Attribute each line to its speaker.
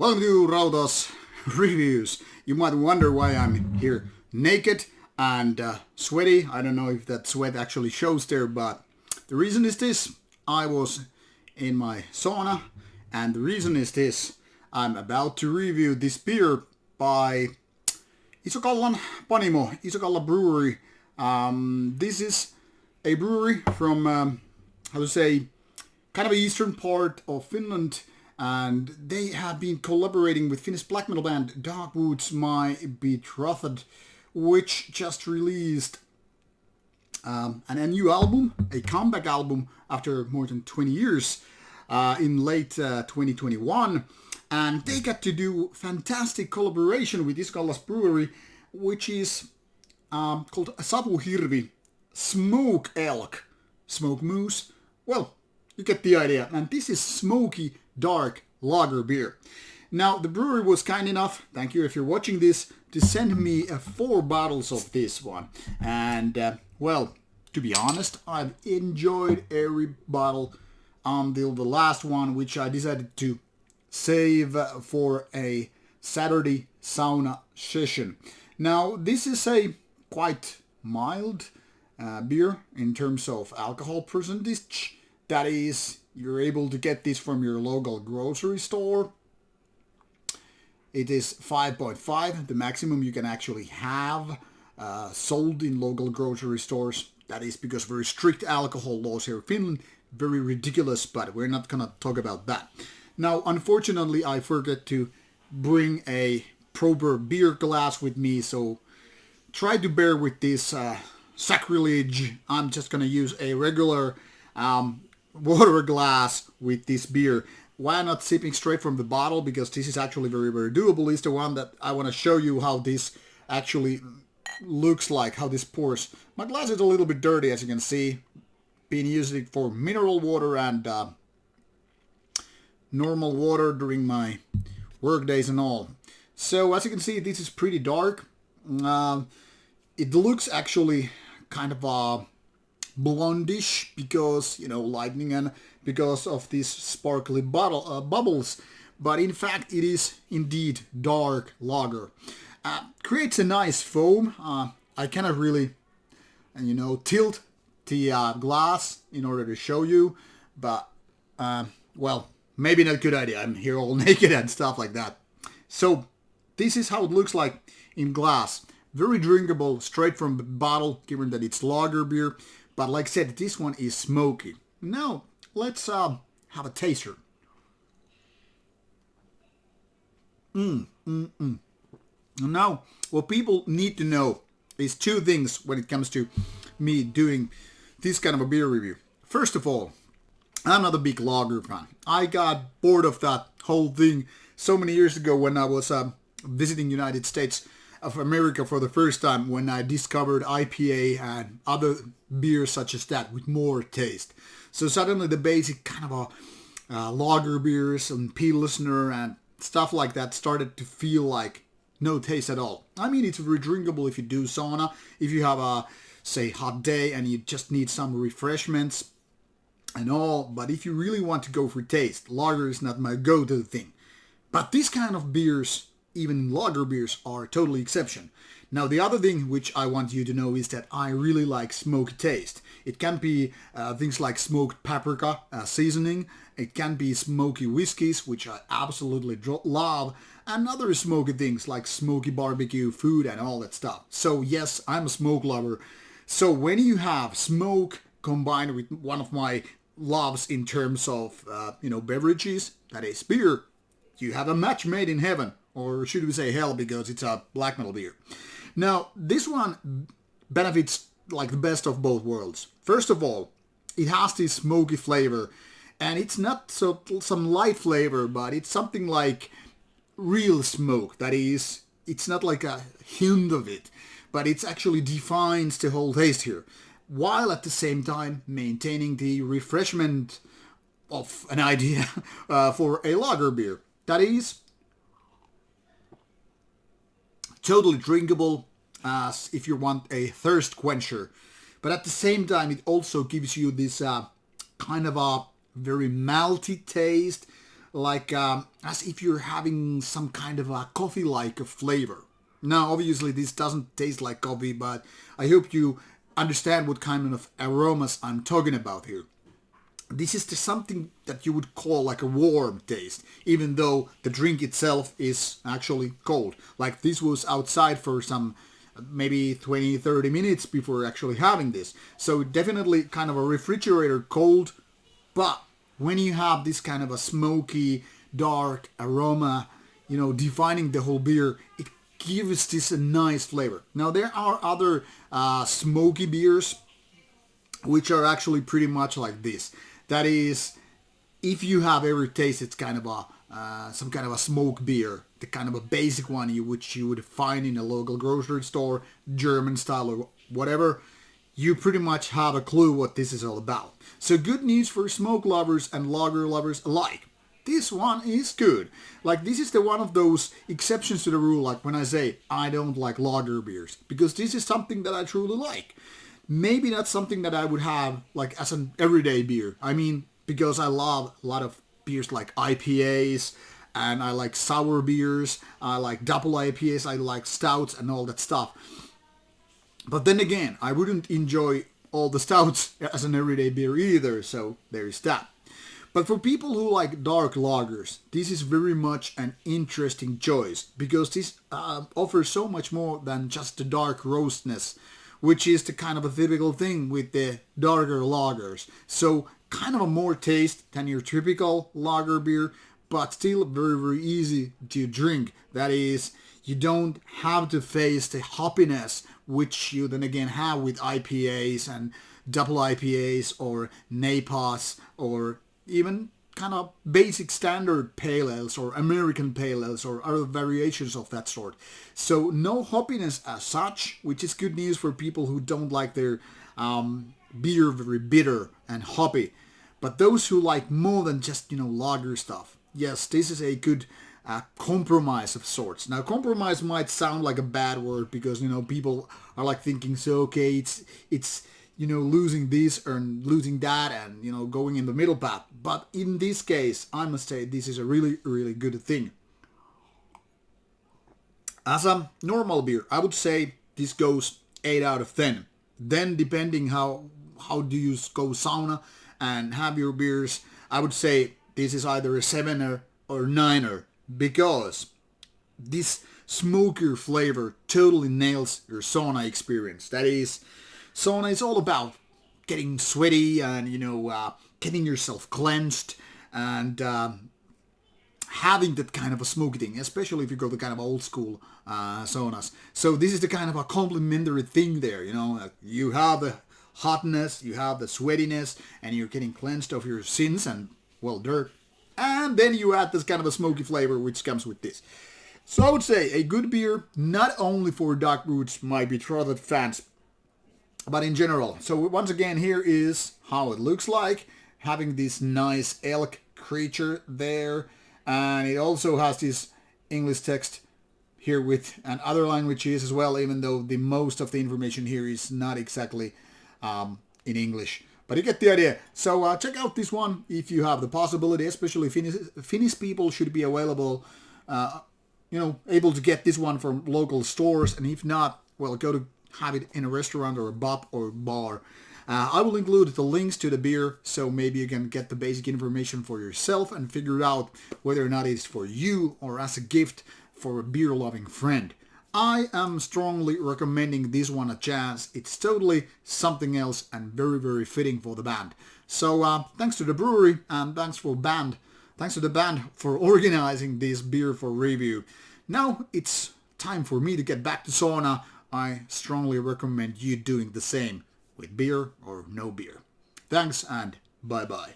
Speaker 1: Welcome to Rauta's Reviews. You might wonder why I'm here naked and sweaty. I don't know if that sweat actually shows there, but the reason is this. I was in my sauna, and the reason is this. I'm about to review this beer by Iso-Kallan panimo, Iso-Kallan brewery. This is a brewery from, kind of a eastern part of Finland, and they have been collaborating with Finnish black metal band Darkwoods My Betrothed, which just released a new album, a comeback album after more than 20 years in late 2021. And they got to do fantastic collaboration with Iso-Kallan brewery, which is called Savuhirvi, Smoke Elk, Smoke Moose. Well, you get the idea. And this is smoky, dark lager beer. Now, the brewery was kind enough, thank you if you're watching this, to send me 4 bottles of this one. And, well, to be honest, I've enjoyed every bottle until the last one, which I decided to save for a Saturday sauna session. Now, this is a quite mild beer in terms of alcohol percentage. That is, you're able to get this from your local grocery store. It is 5.5, the maximum you can actually have sold in local grocery stores. That is because very strict alcohol laws here in Finland. Very ridiculous, but we're not gonna talk about that. Now, unfortunately, I forgot to bring a proper beer glass with me, so try to bear with this sacrilege. I'm just gonna use a regular water glass with this beer. Why not sipping straight from the bottle? Because this is actually very, very doable. It's the one that I want to show you how this actually looks like, how this pours. My glass is a little bit dirty, as you can see. Been using it for mineral water and normal water during my work days and all. So as you can see, this is pretty dark. It looks actually kind of blondish because, lightning and because of these sparkly bubbles. But in fact, it is indeed dark lager. Creates a nice foam. I cannot really, tilt the glass in order to show you. But, well, maybe not a good idea. I'm here all naked and stuff like that. So, this is how it looks like in glass. Very drinkable, straight from the bottle, given that it's lager beer. But like I said, this one is smoky. Now, let's have a taster. Now, what people need to know is 2 things when it comes to me doing this kind of a beer review. First of all, I'm not a big lager fan. I got bored of that whole thing so many years ago when I was visiting United States of America for the first time, when I discovered IPA and other beers such as that with more taste. So suddenly the basic kind of a lager beers and Pilsner and stuff like that started to feel like no taste at all. I mean, it's very drinkable if you do sauna, if you have a, say, hot day and you just need some refreshments and all. But if you really want to go for taste, lager is not my go-to thing. But this kind of beers, even lager beers, are totally exception. Now, the other thing which I want you to know is that I really like smoky taste. It can be things like smoked paprika seasoning. It can be smoky whiskeys, which I absolutely love, and other smoky things like smoky barbecue food and all that stuff. So yes, I'm a smoke lover. So when you have smoke combined with one of my loves in terms of beverages, that is beer, you have a match made in heaven. Or should we say hell, because it's a black metal beer. Now, this one benefits like the best of both worlds. First of all, it has this smoky flavor. And it's not some light flavor, but it's something like real smoke. That is, it's not like a hint of it, but it actually defines the whole taste here. While at the same time maintaining the refreshment of an idea for a lager beer. That is totally drinkable as if you want a thirst quencher. But at the same time, it also gives you this kind of a very malty taste, like as if you're having some kind of a coffee-like flavor. Now, obviously, this doesn't taste like coffee, but I hope you understand what kind of aromas I'm talking about here. This is just something that you would call like a warm taste, even though the drink itself is actually cold. Like this was outside for some maybe 20-30 minutes before actually having this. So definitely kind of a refrigerator cold, but when you have this kind of a smoky, dark aroma, defining the whole beer, it gives this a nice flavor. Now there are other smoky beers which are actually pretty much like this. That is, if you have ever tasted kind of a some kind of a smoke beer, the kind of a basic one which you would find in a local grocery store, German style or whatever, you pretty much have a clue what this is all about. So good news for smoke lovers and lager lovers alike. This one is good. Like this is the one of those exceptions to the rule, like when I say I don't like lager beers, because this is something that I truly like. Maybe not something that I would have like as an everyday beer. I mean, because I love a lot of beers like IPAs, and I like sour beers, I like double IPAs, I like stouts and all that stuff. But then again, I wouldn't enjoy all the stouts as an everyday beer either, so there's that. But for people who like dark lagers, this is very much an interesting choice, because this offers so much more than just the dark roastness, which is the kind of a typical thing with the darker lagers. So kind of a more taste than your typical lager beer, but still very, very easy to drink. That is, you don't have to face the hoppiness which you then again have with IPAs and double IPAs or NAPAs or even kind of basic standard pale ales or American pale ales or other variations of that sort. So no hoppiness as such, which is good news for people who don't like their beer very bitter and hoppy. But those who like more than just, lager stuff, yes, this is a good compromise of sorts. Now, compromise might sound like a bad word because, people are like thinking, so, okay, it's losing this or losing that and, going in the middle path. But in this case, I must say this is a really, really good thing. As a normal beer, I would say this goes 8 out of 10. Then, depending how do you go sauna and have your beers, I would say this is either a 7er or 9er, because this smokier flavor totally nails your sauna experience. That is, sauna is all about getting sweaty and, getting yourself cleansed and having that kind of a smoky thing, especially if you go to kind of old school saunas. So this is the kind of a complementary thing there, you have the hotness, you have the sweatiness, and you're getting cleansed of your sins and, well, dirt. And then you add this kind of a smoky flavor which comes with this. So I would say a good beer, not only for Darkwoods My Betrothed fans, but in general. So once again, here is how it looks like, having this nice elk creature there. And it also has this English text here with and other languages as well, even though the most of the information here is not exactly in English. But you get the idea. So check out this one if you have the possibility, especially Finnish people should be available, able to get this one from local stores. And if not, well, go to have it in a restaurant or a pub or bar. I will include the links to the beer, so maybe you can get the basic information for yourself and figure out whether or not it's for you or as a gift for a beer-loving friend. I am strongly recommending this one a chance. It's totally something else and very, very fitting for the band. So thanks to the brewery and thanks to the band for organizing this beer for review. Now it's time for me to get back to sauna. I strongly recommend you doing the same with beer or no beer. Thanks and bye-bye.